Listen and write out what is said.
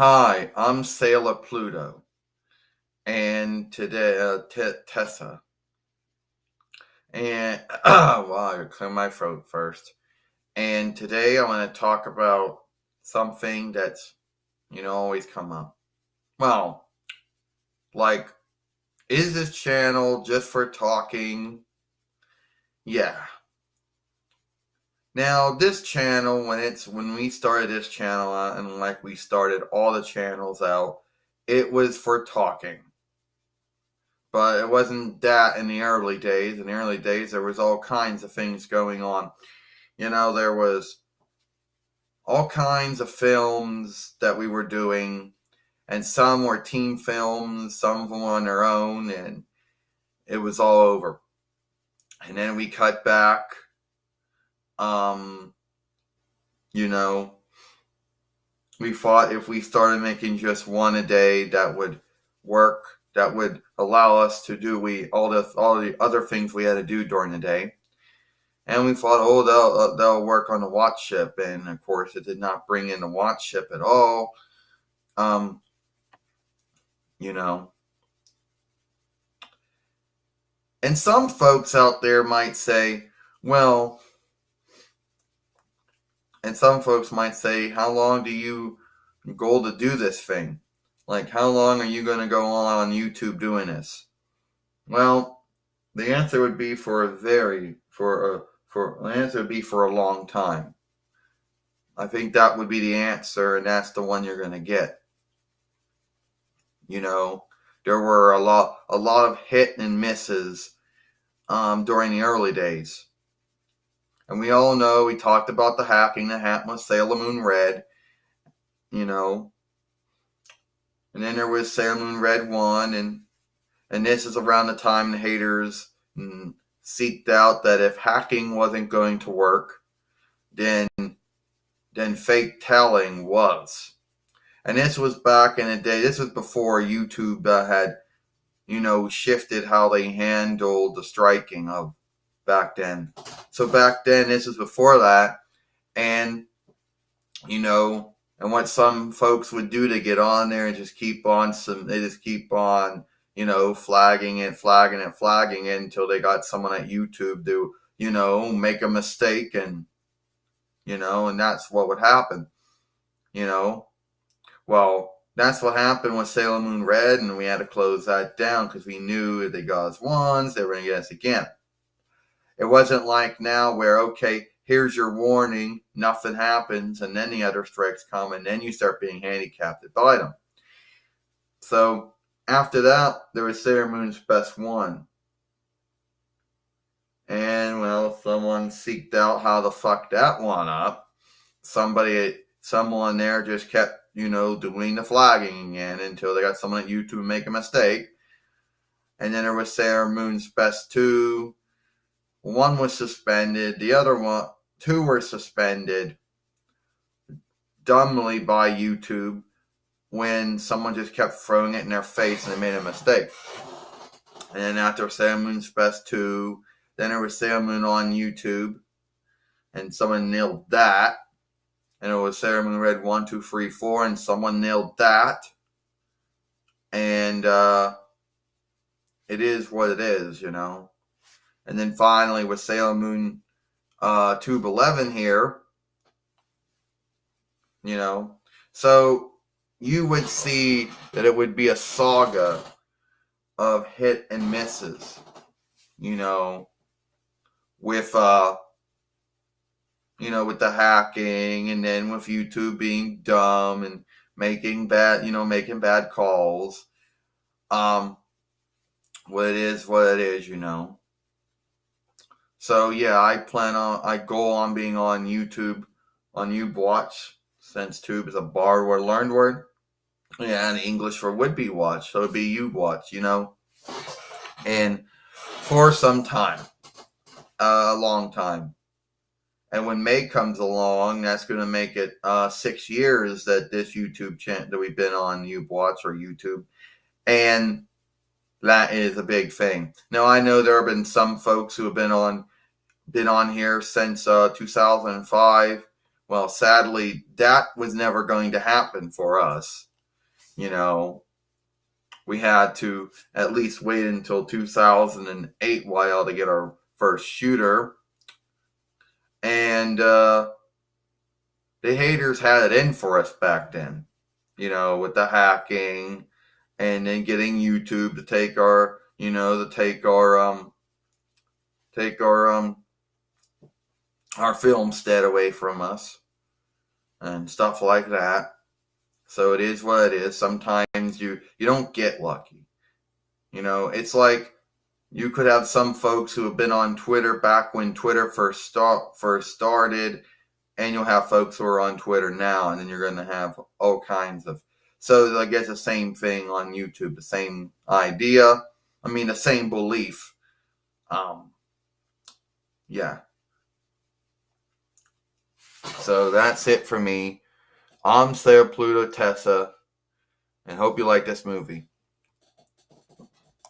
Hi, I'm Sailor Pluto, and today, Tessa, and wow, I clear my throat first. And today I want to talk about something that's always come up. Well, like, is this channel just for talking? Yeah. Now, this channel, when we started this channel out, and like we started all the channels out, it was for talking. But it wasn't that in the early days. In the early days, there was all kinds of things going on. There was all kinds of films that we were doing, and some were team films, some of them on their own, and it was all over. And then we cut back. Um, you know, we thought if we started making just one a day, that would work. That would allow us to do all the other things we had to do during the day. And we thought, oh, they'll work on the watch ship, and of course, it did not bring in the watch ship at all. Um, you know, and some folks out there might say, well, and some folks might say, how long do you go to do this thing? Like, how long are you going to go on YouTube doing this? Well, the answer would be for a long time. I think that would be the answer, and that's the one you're going to get. There were a lot of hit and misses during the early days. And we all know, we talked about the hacking that happened with Sailor Moon Red, and then there was Sailor Moon Red 1, and this is around the time the haters seeked out that if hacking wasn't going to work, then fake telling was. And this was back in the day. This was before YouTube had, shifted how they handled the striking of back then. So back then, this was before that, and and what some folks would do to get on there and just keep on flagging it until they got someone at YouTube to, make a mistake, and that's what would happen. Well, that's what happened with Sailor Moon Red, and we had to close that down because we knew if they got us once, they were going to get us again. It wasn't like now where, okay, here's your warning, nothing happens, and then the other strikes come, and then you start being handicapped by them. So after that, there was Sailor Moon's Best One. And, well, someone seeked out how to fuck that one up. Someone there just kept, doing the flagging again until they got someone at YouTube make a mistake. And then there was Sailor Moon's Best Two. One was suspended. The other two were suspended dumbly by YouTube when someone just kept throwing it in their face and they made a mistake. And then after Sailor Moon's Best Two, then there was Sailor Moon on YouTube, and someone nailed that. And it was Sailor Moon Red 1, 2, 3, 4, and someone nailed that. And it is what it is, And then finally with Sailor Moon Tube 11 here, So you would see that it would be a saga of hit and misses, with with the hacking, and then with YouTube being dumb and making bad calls. What it is, So yeah, I go on being on YouTube, on YouTubeWatch, since tube is a borrowed word, learned word. Yeah, and English for would be watch, so it'd be YouTubeWatch, And for some time, a long time. And when May comes along, that's going to make it 6 years that this YouTube channel that we've been on YouTubeWatch or YouTube, and that is a big thing. Now I know there have been some folks who have been on here since 2005. Well, sadly, that was never going to happen for us. we had to at least wait until 2008 while to get our first shooter. And the haters had it in for us back then, with the hacking and then getting YouTube to take our film stead away from us and stuff like that. So it is what it is. Sometimes you don't get lucky. It's like you could have some folks who have been on Twitter back when Twitter first started, and you'll have folks who are on Twitter now, and then you're going to have all kinds of. So I guess the same thing on YouTube, the same idea. I mean, the same belief. Yeah. So that's it for me. I'm Sarah Pluto Tessa, and hope you like this movie.